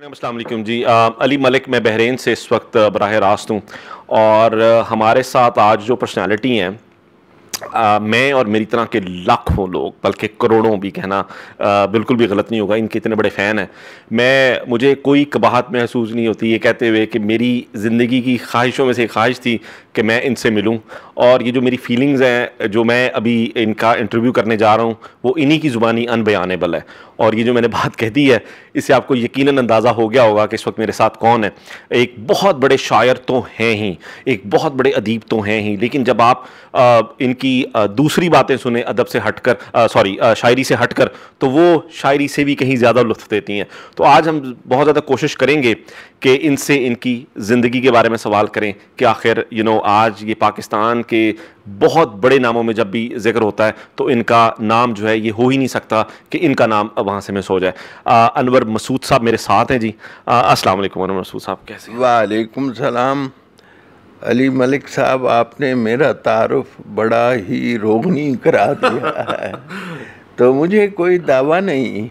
السلام علیکم جی. علی ملک میں بحرین سے اس وقت براہ راست ہوں اور ہمارے ساتھ آج جو پرسنالٹی ہیں میں اور میری طرح کے لاکھوں لوگ بلکہ کروڑوں بھی کہنا بالکل بھی غلط نہیں ہوگا, ان کے اتنے بڑے فین ہیں. مجھے کوئی قباحت محسوس نہیں ہوتی یہ کہتے ہوئے کہ میری زندگی کی خواہشوں میں سے ایک خواہش تھی کہ میں ان سے ملوں, اور یہ جو میری فیلنگز ہیں جو میں ابھی ان کا انٹرویو کرنے جا رہا ہوں وہ انہی کی زبانی انبیانیبل ہے. اور یہ جو میں نے بات کہہ دی ہے اس سے آپ کو یقیناً اندازہ ہو گیا ہوگا کہ اس وقت میرے ساتھ کون ہے. ایک بہت بڑے شاعر تو ہیں ہی, ایک بہت بڑے ادیب تو ہیں ہی, لیکن جب آپ ان کی دوسری باتیں سنیں ادب سے ہٹ کر شاعری سے ہٹ کر تو وہ شاعری سے بھی کہیں زیادہ لطف دیتی ہیں. تو آج ہم بہت زیادہ کوشش کریں گے کہ ان سے ان کی زندگی کے بارے میں سوال کریں کہ آخر آج یہ پاکستان کے بہت بڑے ناموں میں جب بھی ذکر ہوتا ہے تو ان کا نام جو ہے یہ ہو ہی نہیں سکتا کہ ان کا نام وہاں سے مس ہو جائے. انور مسعود صاحب میرے ساتھ ہیں جی. السلام علیکم انور مسعود صاحب, کیسے ہیں؟ وعلیکم السلام. علی ملک صاحب, آپ نے میرا تعارف بڑا ہی روغنی کرا دیا ہے. تو مجھے کوئی دعویٰ نہیں,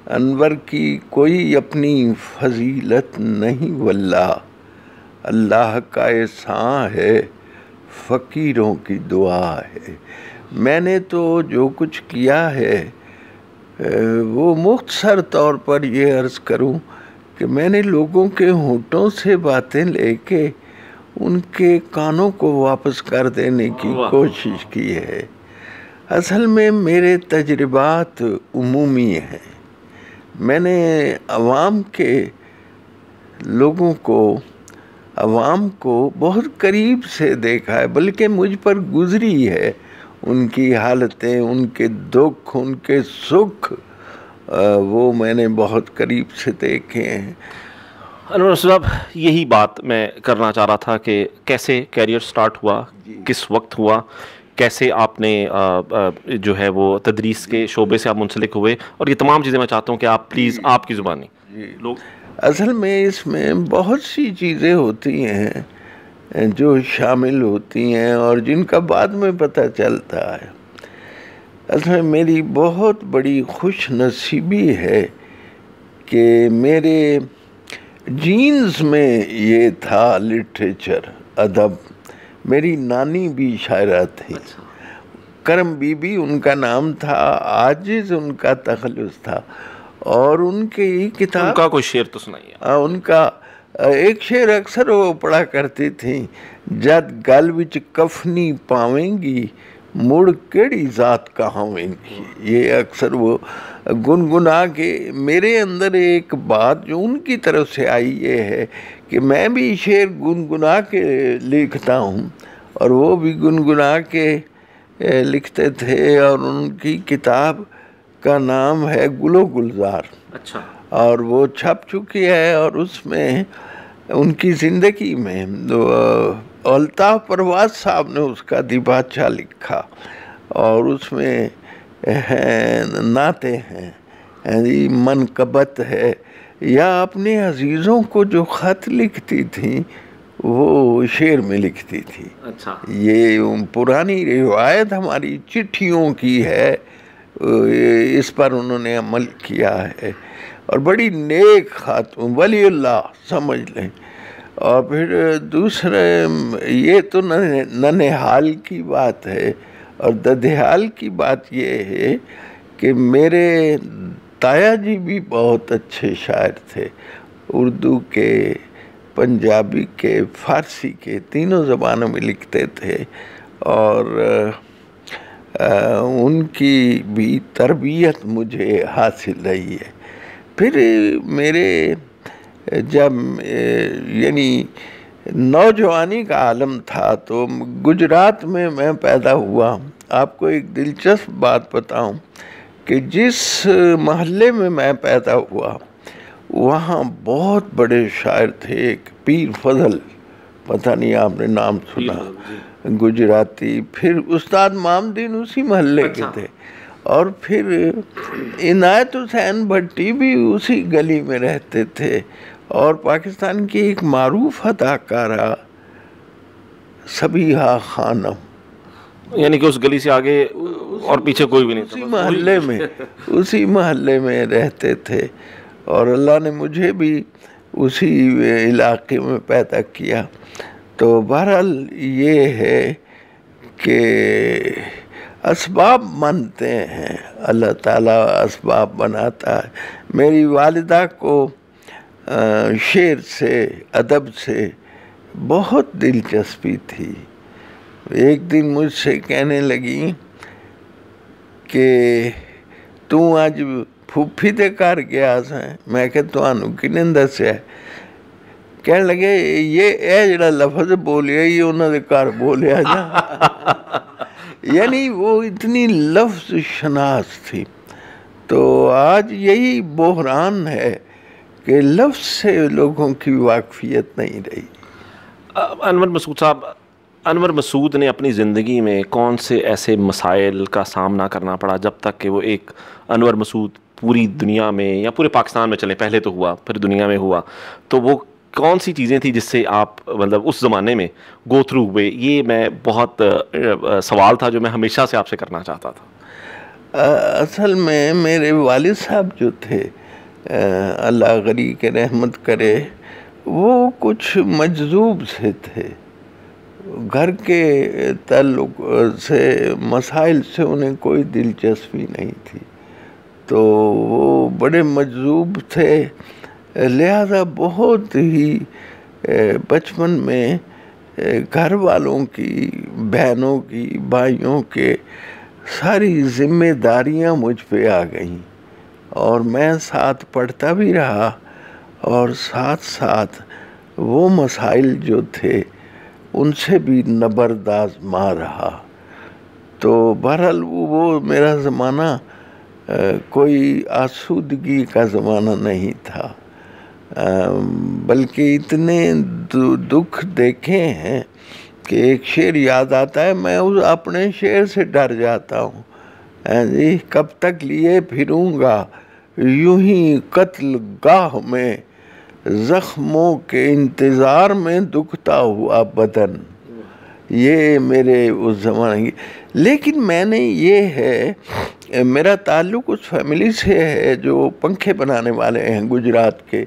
انور کی کوئی اپنی فضیلت نہیں, واللہ اللہ کا احسان ہے, فقیروں کی دعا ہے. میں نے تو جو کچھ کیا ہے وہ مختصر طور پر یہ عرض کروں کہ میں نے لوگوں کے ہونٹوں سے باتیں لے کے ان کے کانوں کو واپس کر دینے کی کوشش کی ہے. اصل میں میرے تجربات عمومی ہیں. میں نے عوام کو بہت قریب سے دیکھا ہے, بلکہ مجھ پر گزری ہے ان کی حالتیں, ان کے دکھ, ان کے سکھ, وہ میں نے بہت قریب سے دیکھے ہیں. انور صاحب یہی بات میں کرنا چاہ رہا تھا کہ کیسے کیریئر سٹارٹ ہوا, کس وقت ہوا, کیسے آپ نے جو ہے وہ تدریس کے شعبے سے آپ منسلک ہوئے, اور یہ تمام چیزیں میں چاہتا ہوں کہ آپ پلیز آپ کی زبانی لوگ. اصل میں اس میں بہت سی چیزیں ہوتی ہیں جو شامل ہوتی ہیں اور جن کا بعد میں پتہ چلتا ہے. اصل میں میری بہت بڑی خوش نصیبی ہے کہ میرے جینز میں یہ تھا لٹریچر, ادب. میری نانی بھی شاعرہ تھی, کرم بی بی ان کا نام تھا, عاجز ان کا تخلص تھا, اور ان کی کتاب ان کا کوئی شعر تو سنائیے. ان کا ایک شعر اکثر وہ پڑھا کرتی تھیں, جد گل وچ کفنی پاویں گی مڑ کیڑی ذات کہاویں گی. یہ اکثر وہ گنگنا کے میرے اندر ایک بات جو ان کی طرف سے آئی یہ ہے کہ میں بھی شعر گنگنا کے لکھتا ہوں, اور وہ بھی گنگنا کے لکھتے تھے. اور ان کی کتاب کا نام ہے گل و گلزار. اچھا. اور وہ چھپ چکی ہے, اور اس میں ان کی زندگی میں الطاف پرواز صاحب نے اس کا دیباچہ لکھا, اور اس میں نعتیں ہیں, منقبت ہے, یا اپنے عزیزوں کو جو خط لکھتی تھیں وہ شعر میں لکھتی تھی. اچھا. یہ پرانی روایت ہماری چٹھیوں کی ہے, اس پر انہوں نے عمل کیا ہے, اور بڑی نیک خاتون, ولی اللہ سمجھ لیں. اور پھر دوسرے یہ تو ننہال کی بات ہے, اور ددھیال کی بات یہ ہے کہ میرے تایا جی بھی بہت اچھے شاعر تھے, اردو کے, پنجابی کے, فارسی کے, تینوں زبانوں میں لکھتے تھے, اور ان کی بھی تربیت مجھے حاصل رہی ہے. پھر میرے جب یعنی نوجوانی کا عالم تھا تو گجرات میں پیدا ہوا. آپ کو ایک دلچسپ بات بتاؤں کہ جس محلے میں میں پیدا ہوا وہاں بہت بڑے شاعر تھے. ایک پیر فضل, پتہ نہیں آپ نے نام سنا, گجراتی. پھر استاد مامدین اسی محلے کے تھے, اور پھر عنایت حسین بھٹی بھی اسی گلی میں رہتے تھے, اور پاکستان کی ایک معروف اداکارہ سبیحہ خانم, یعنی کہ اس گلی سے آگے اور پیچھے کوئی بھی نہیں تھا, اسی محلے میں رہتے تھے. اور اللہ نے مجھے بھی اسی علاقے میں پیدا کیا. تو بہرحال یہ ہے کہ اسباب بنتے ہیں، اللہ تعالیٰ اسباب بناتا ہے. میری والدہ کو شعر سے، ادب سے بہت دلچسپی تھی. ایک دن مجھ سے کہنے لگی کہ تو آج پھوپھی دے گھر گیا سا. میں کہ تانوں کنے دسیا؟ کہنے لگے یہ جڑا لفظ بولیا یہ انہوں نے گھر بولیا جا. یعنی وہ اتنی لفظ شناس تھی. تو آج یہی بحران ہے کہ لفظ سے لوگوں کی واقفیت نہیں رہی. انور مسعود صاحب، انور مسعود نے اپنی زندگی میں کون سے ایسے مسائل کا سامنا کرنا پڑا جب تک کہ وہ ایک انور مسعود پوری دنیا میں یا پورے پاکستان میں چلیں، پہلے تو ہوا پھر دنیا میں ہوا، تو وہ کون سی چیزیں تھیں جس سے آپ مطلب اس زمانے میں گو تھرو ہوئے؟ یہ میں بہت سوال تھا جو میں ہمیشہ سے آپ سے کرنا چاہتا تھا. اصل میں میرے والد صاحب جو تھے، اللہ غنی کے رحمت کرے، وہ کچھ مجذوب سے تھے. گھر کے تعلق سے، مسائل سے انہیں کوئی دلچسپی نہیں تھی. تو وہ بڑے مجذوب تھے، لہذا بہت ہی بچپن میں گھر والوں کی، بہنوں کی، بھائیوں کے ساری ذمہ داریاں مجھ پہ آ گئیں، اور میں ساتھ پڑھتا بھی رہا اور ساتھ ساتھ وہ مسائل جو تھے ان سے بھی نبردآزما رہا. تو بہرحال وہ میرا زمانہ کوئی آسودگی کا زمانہ نہیں تھا، بلکہ اتنے دکھ دیکھے ہیں کہ ایک شعر یاد آتا ہے، میں اپنے شعر سے ڈر جاتا ہوں. جی کب تک لیے پھروں گا یوں ہی قتل گاہ میں، زخموں کے انتظار میں دکھتا ہوا بدن. یہ میرے اس زمانے کی. لیکن میں نے یہ ہے، میرا تعلق اس فیملی سے ہے جو پنکھے بنانے والے ہیں گجرات کے،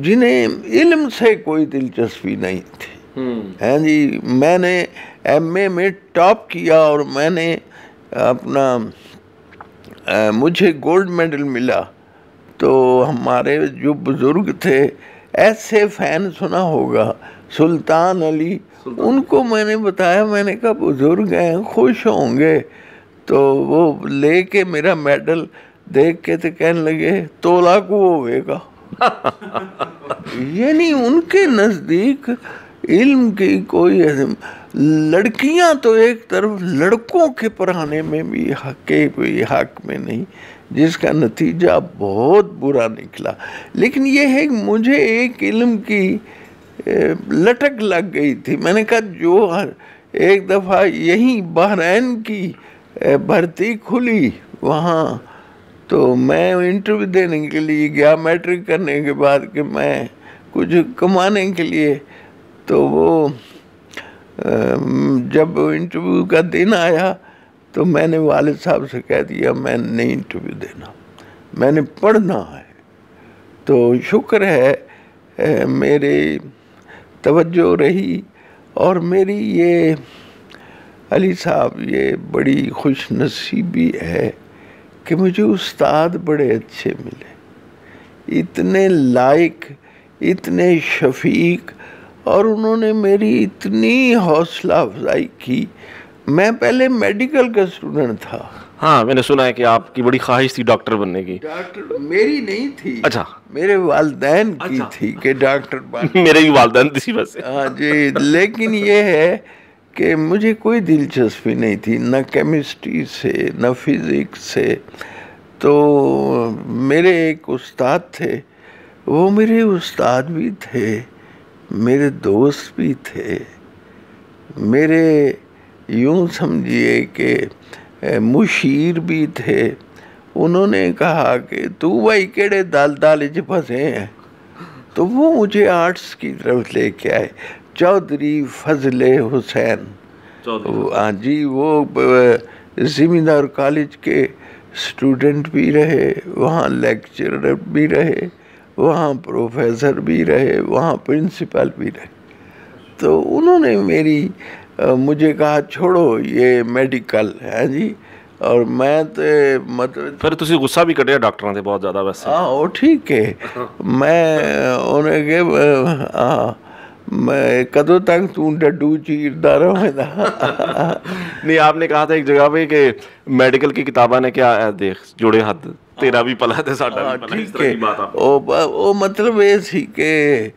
جنہیں علم سے کوئی دلچسپی نہیں تھی. ہاں جی، میں نے ایم اے میں ٹاپ کیا اور میں نے اپنا مجھے گولڈ میڈل ملا. تو ہمارے جو بزرگ تھے، ایسے فین سنا ہوگا سلطان علی، ان کو میں نے بتایا، میں نے کہا بزرگ ہیں خوش ہوں گے. تو وہ لے کے میرا میڈل دیکھ کے تو کہنے لگے تولا کو ہوئے گا. یعنی ان کے نزدیک علم کی کوئی لڑکیاں تو ایک طرف، لڑکوں کے پڑھانے میں بھی حق میں نہیں، جس کا نتیجہ بہت برا نکلا. لیکن یہ ہے کہ مجھے ایک علم کی لٹک لگ گئی تھی. میں نے کہا جو ایک دفعہ یہیں بحرین کی بھرتی کھلی وہاں، تو میں انٹرویو دینے کے لیے گیا میٹرک کرنے کے بعد کہ میں کچھ کمانے کے لیے. تو وہ جب انٹرویو کا دن آیا تو میں نے والد صاحب سے کہہ دیا میں نہیں انٹرویو دینا، میں نے پڑھنا ہے. تو شکر ہے میری توجہ رہی، اور میری یہ علی صاحب یہ بڑی خوش نصیبی ہے کہ مجھے استاد بڑے اچھے ملے، اتنے لائق، اتنے شفیق، اور انہوں نے میری اتنی حوصلہ افزائی کی. میں پہلے میڈیکل کا اسٹوڈنٹ تھا. ہاں میں نے سنا ہے کہ آپ کی بڑی خواہش تھی ڈاکٹر بننے کی. ڈاکٹر میری نہیں تھی، اچھا میرے والدین کی تھی کہ ڈاکٹر بن. میرے بھی والدین اسی وجہ سے. ہاں جی، لیکن یہ ہے کہ مجھے کوئی دلچسپی نہیں تھی، نہ کیمسٹری سے نہ فزکس سے. تو میرے ایک استاد تھے، وہ میرے استاد بھی تھے، میرے دوست بھی تھے، میرے یوں سمجھیے کہ مشیر بھی تھے. انہوں نے کہا کہ تو بھائی کیڑے دال پھنسے ہیں، تو وہ مجھے آرٹس کی طرف لے کے آئے. چودھری فضل حسین، ہاں جی، وہ زمیندار کالج کے اسٹوڈنٹ بھی رہے، وہاں لیکچرر بھی رہے، وہاں پروفیسر بھی رہے, وہاں پرنسپل بھی رہے. تو انہوں نے مجھے کہا چھوڑو یہ میڈیکل ہے جی, اور میں تو مطلب پھر تسی غصہ بھی کٹیا ڈاکٹراں تے بہت زیادہ ویسے. ہاں وہ ٹھیک ہے, میں انہیں کہ میں کدوں تک تو ڈڈو چیردا رہے گا. نہیں, آپ نے کہا تھا ایک جگہ پہ کہ میڈیکل کی کتاباں نے کیا دیکھ جوڑے ہاتھ, تیرا بھی پلا تے ساڈا بھی پلا, اس طرح کی بات آپ. وہ مطلب یہ سی کہ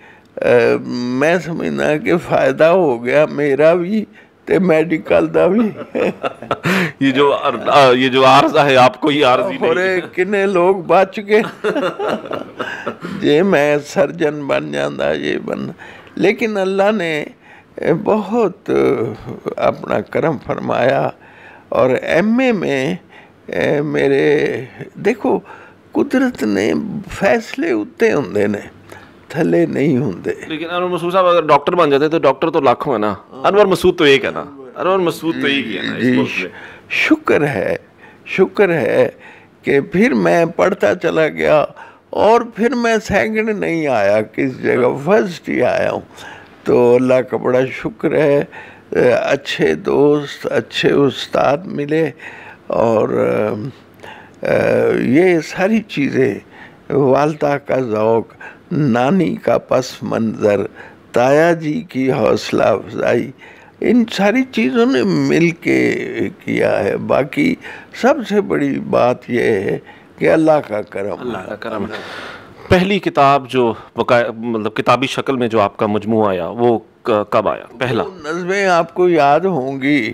میں سمجھنا کہ فائدہ ہو گیا میرا بھی تے میڈیکل دا بھی. یہ جو عارضہ ہے آپ کو, یہ عارضی نہیں. کنے لوگ بچ گئے جی میں سرجن بن جاندہ یہ بن. لیکن اللہ نے بہت اپنا کرم فرمایا, اور ایم اے میں میرے دیکھو قدرت نے فیصلے اتے ہوندے نے, تھلے نہیں ہوندے. لیکن انور مسعود صاحب اگر ڈاکٹر بن جاتے تو ڈاکٹر تو لاکھوں ہے نا, انور مسعود تو ایک ہے نا, انور مسعود تو ایک ہی ہے نا اس ملک میں. شکر ہے کہ پھر میں پڑھتا چلا گیا, اور پھر میں سیکنڈ نہیں آیا کس جگہ, فرسٹ ہی آیا ہوں. تو اللہ کا بڑا شکر ہے, اچھے دوست اچھے استاد ملے, اور یہ ساری چیزیں, والدہ کا ذوق, نانی کا پس منظر, تایا جی کی حوصلہ افزائی, ان ساری چیزوں نے مل کے کیا ہے. باقی سب سے بڑی بات یہ ہے کہ اللہ کا کرم ہے. پہلی کتاب جو مطلب کتابی شکل میں جو آپ کا مجموعہ آیا وہ کب آیا پہلا؟ نظمیں آپ کو یاد ہوں گی,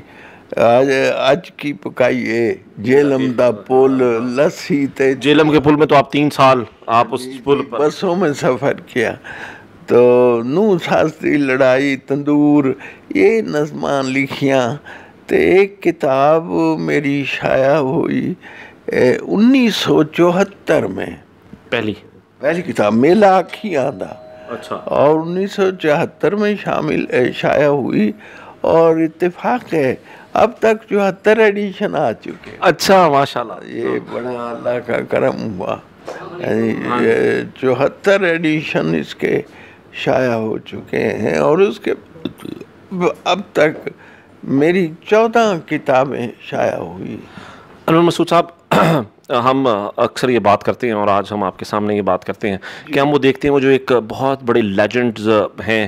آج کی پکائیے, جیلم دا پل, لسی تے. جیلم کے پل میں تو آپ 3 سال آپ اس پل پر بسوں میں سفر کیا. تو نو ساستی لڑائی, تندور, یہ نظمان لکھیاں. تو ایک کتاب میری شائع ہوئی 1974 میں, پہلی کتاب میلا آکھیاں دا. اچھا. اور 1974 میں شائع ہوئی, اور اتفاق ہے اب تک 74 ایڈیشن آ چکے. اچھا ماشاءاللہ, یہ بڑا اللہ کا کرم ہوا. یعنی 74 ایڈیشن اس کے شائع ہو چکے ہیں, اور اس کے اب تک میری 14 کتابیں شائع ہوئی. انور مسعود صاحب, ہم اکثر یہ بات کرتے ہیں, اور آج ہم آپ کے سامنے یہ بات کرتے ہیں کہ ہم وہ دیکھتے ہیں وہ جو ایک بہت بڑے لیجنڈز ہیں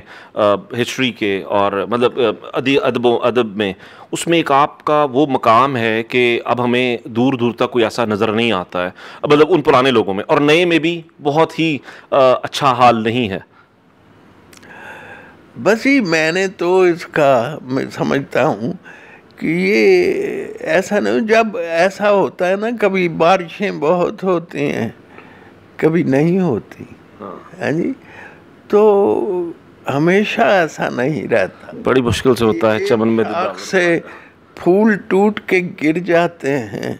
ہسٹری کے, اور مطلب ادب میں, اس میں ایک آپ کا وہ مقام ہے کہ اب ہمیں دور دور تک کوئی ایسا نظر نہیں آتا ہے, مطلب ان پرانے لوگوں میں, اور نئے میں بھی بہت ہی اچھا حال نہیں ہے. بس ہی میں نے تو اس کا میں سمجھتا ہوں کہ یہ ایسا نہیں, جب ایسا ہوتا ہے نا, کبھی بارشیں بہت ہوتی ہیں کبھی نہیں ہوتی ہے جی, تو ہمیشہ ایسا نہیں رہتا. بڑی مشکل سے ہوتا ہے. چمن میں آگ سے پھول ٹوٹ کے گر جاتے ہیں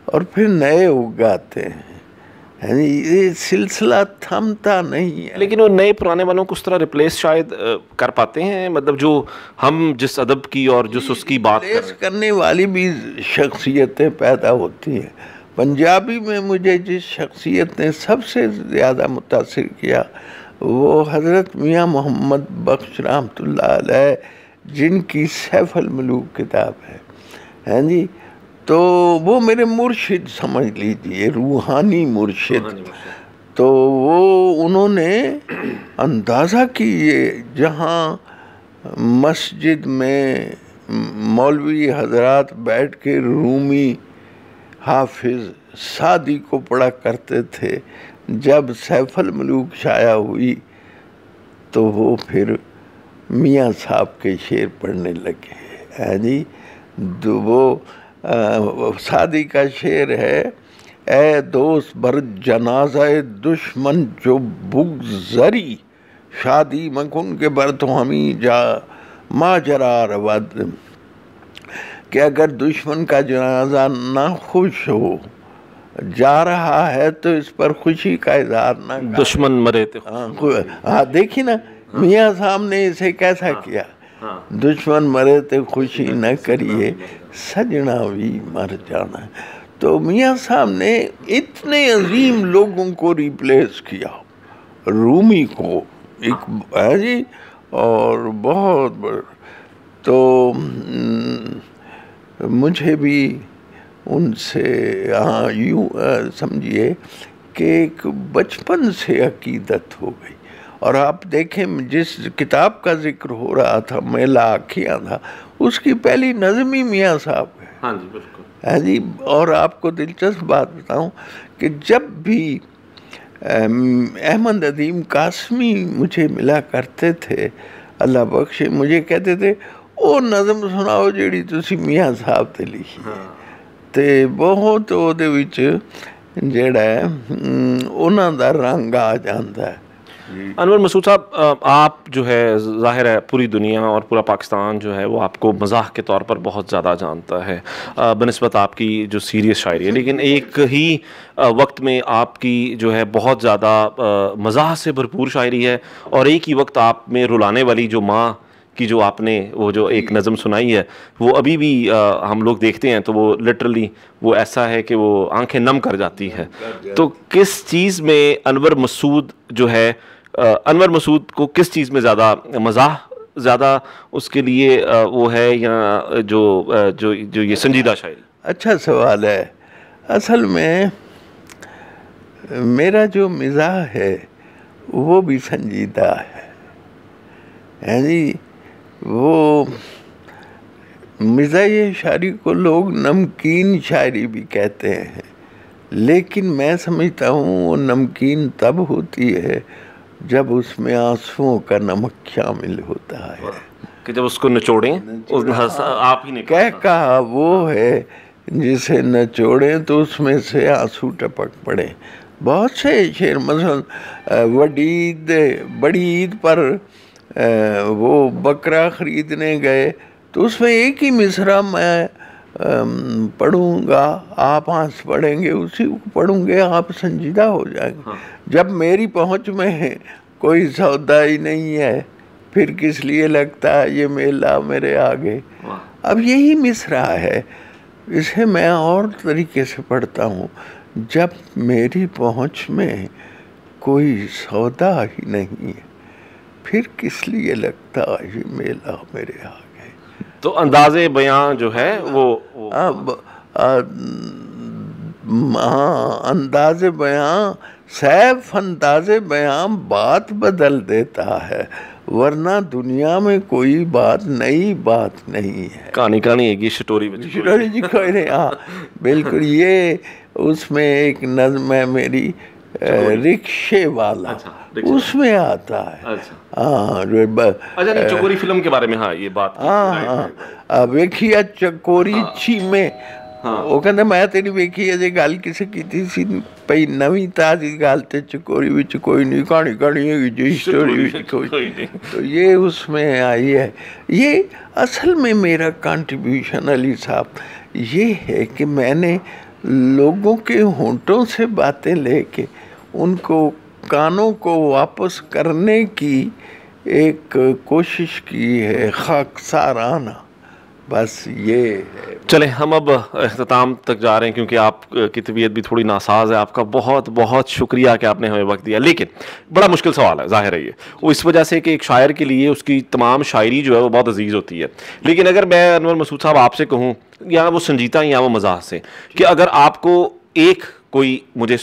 اور پھر نئے اگاتے ہیں, یہ سلسلہ تھمتا نہیں ہے. لیکن وہ نئے پرانے والوں کو اس طرح ریپلیس شاید کر پاتے ہیں, مطلب جو ہم جس ادب کی اور جس اس کی بات کرنے والی بھی شخصیتیں پیدا ہوتی ہیں. پنجابی میں مجھے جس شخصیت نے سب سے زیادہ متاثر کیا وہ حضرت میاں محمد بخش رحمۃ اللہ علیہ, جن کی سیف الملوک کتاب ہے جی. تو وہ میرے مرشد سمجھ لیجئے, روحانی مرشد. تو وہ انہوں نے اندازہ کیے, جہاں مسجد میں مولوی حضرات بیٹھ کے رومی حافظ سعدی کو پڑھا کرتے تھے, جب سیف الملوک شائع ہوئی تو وہ پھر میاں صاحب کے شعر پڑھنے لگے جی. وہ سعدی کا شعر ہے, اے دوست بر جنازہ دشمن جو بگذری, شادی مکن کے بر تو ہمیں جا ماجرا رود, کہ اگر دشمن کا جنازہ نہ خوش ہو جا رہا ہے تو اس پر خوشی کا اظہار نہ کر. دشمن مرے تو ہاں دیکھیں نا میاں صاحب نے اسے کیسا کیا, دشمن مرے تو خوشی نہ کریے, سجنا بھی مر جانا. تو میاں صاحب نے اتنے عظیم لوگوں کو ریپلیس کیا, رومی کو ہے جی، اور بہت تو مجھے بھی ان سے یوں سمجھیے کہ ایک بچپن سے عقیدت ہو گئی. اور آپ دیکھیں جس کتاب کا ذکر ہو رہا تھا میلا آکھیاں تھا، اس کی پہلی نظم ہی میاں صاحب ہے. ہاں جی بالکل. ہے جی. اور آپ کو دلچسپ بات بتاؤں کہ جب بھی احمد ندیم قاسمی مجھے ملا کرتے تھے، اللہ بخشے، مجھے کہتے تھے او نظم سناؤ جیڑی تسی میاں صاحب تے لکھی ہے. تے بہت ਉਹਦੇ ਵਿੱਚ ਜਿਹੜਾ ہے ਉਹਨਾਂ ਦਾ رنگ آ جاتا ہے. انور مسعود صاحب، آپ جو ہے ظاہر ہے پوری دنیا اور پورا پاکستان جو ہے وہ آپ کو مزاح کے طور پر بہت زیادہ جانتا ہے بنسبت آپ کی جو سیریس شاعری ہے، لیکن ایک ہی وقت میں آپ کی جو ہے بہت زیادہ مزاح سے بھرپور شاعری ہے، اور ایک ہی وقت آپ میں رلانے والی جو ماں کی جو آپ نے وہ جو ایک نظم سنائی ہے وہ ابھی بھی ہم لوگ دیکھتے ہیں تو وہ لٹرلی وہ ایسا ہے کہ وہ آنکھیں نم کر جاتی ہے. تو کس چیز میں انور مسعود جو ہے، انور مسعود کو کس چیز میں زیادہ مزاح زیادہ اس کے لیے وہ ہے، یا جو یہ سنجیدہ شاعری؟ اچھا سوال ہے. اصل میں میرا جو مزاح ہے وہ بھی سنجیدہ ہے جی. وہ مزاحیہ شاعری کو لوگ نمکین شاعری بھی کہتے ہیں، لیکن میں سمجھتا ہوں وہ نمکین تب ہوتی ہے جب اس میں آنسوؤں کا نمک شامل ہوتا ہے، کہ جب اس کو نچوڑیں آپ ہی نے کہا وہ ہے جسے نچوڑیں تو اس میں سے آنسو ٹپک پڑے. بہت سے شعر، مثلا بڑی عید پر وہ بکرا خریدنے گئے تو اس میں ایک ہی مصرع میں پڑھوں گا، آپ آنس پڑھیں گے، اسی کو پڑھوں گے، آپ سنجیدہ ہو جائیں گے. جب میری پہنچ میں کوئی سودا ہی نہیں ہے پھر کس لیے لگتا ہے یہ میلہ میرے آگے. اب یہی مصرع ہے. اسے میں اور طریقے سے پڑھتا ہوں، جب میری پہنچ میں کوئی سودا ہی نہیں ہے پھر کس لیے لگتا یہ میلہ میرے آگے. تو انداز بیاں جو ہے وہ انداز بیاں، سیف انداز بیاں بات بدل دیتا ہے، ورنہ دنیا میں کوئی بات نئی بات نہیں ہے. کہانی ایک ہی شٹوری جی کوئی نہیں. ہاں بالکل. یہ اس میں ایک نظم ہے میری رکشے والا، اس میں آتا ہے. ہاں چکوری فلم کے بارے میں ہاں یہ بات. ہاں ویکھی چکوری چھی میں وہ کہندا میں تیری ویکھی ہے جی گل کسے کیتی سی پئی نویں تازی گل تے چکوری وچ کوئی نہیں، کہانی ہے جی اسٹوری وچ کوئی نہیں. تو یہ اس میں آئی ہے. یہ اصل میں میرا کنٹریبیوشن علی صاحب یہ ہے کہ میں نے لوگوں کے ہونٹوں سے باتیں لے کے ان کو کانوں کو واپس کرنے کی ایک کوشش کی ہے، خاکسارانہ. بس یہ ہے. چلیں ہم اب اختتام تک جا رہے ہیں کیونکہ آپ کی طبیعت بھی تھوڑی ناساز ہے. آپ کا بہت بہت شکریہ کہ آپ نے ہمیں وقت دیا، لیکن بڑا مشکل سوال ہے ظاہر ہے یہ، وہ اس وجہ سے کہ ایک شاعر کے لیے اس کی تمام شاعری جو ہے وہ بہت عزیز ہوتی ہے. لیکن اگر میں انور مسعود صاحب آپ سے کہوں، یا وہ سنجیدہ یا وہ مزاح سے، کہ اگر آپ کو ایک کوئی مجھے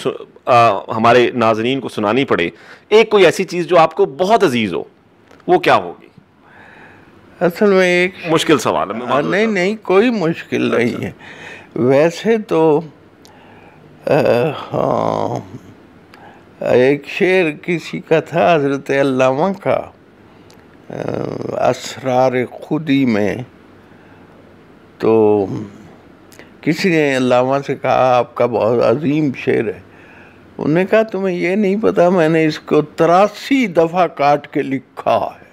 ہمارے ناظرین کو سنانی پڑے ایک کوئی ایسی چیز جو آپ کو بہت عزیز ہو، وہ کیا ہوگی؟ اصل میں ایک مشکل سوال ہے. نہیں کوئی مشکل نہیں ہے. ویسے تو ہاں ایک شعر کسی کا تھا حضرت علامہ کا اسرار خودی میں، تو کسی نے علامہ سے کہا آپ کا بہت عظیم شعر ہے. انہوں نے کہا تمہیں یہ نہیں پتا میں نے اس کو 83 دفعہ کاٹ کے لکھا ہے.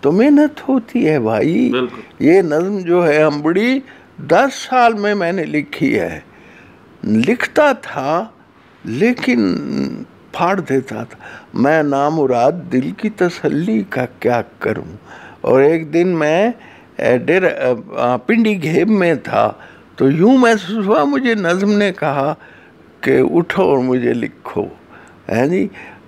تو محنت ہوتی ہے بھائی. یہ نظم جو ہے ہم بڑی 10 سال میں نے لکھی ہے. لکھتا تھا لیکن پھاڑ دیتا تھا. میں نامراد دل کی تسلی کا کیا کروں. اور ایک دن میں پنڈی گھیب میں تھا تو یوں محسوس ہوا، مجھے نظم نے کہا کہ اٹھو اور مجھے لکھو. ہے جی.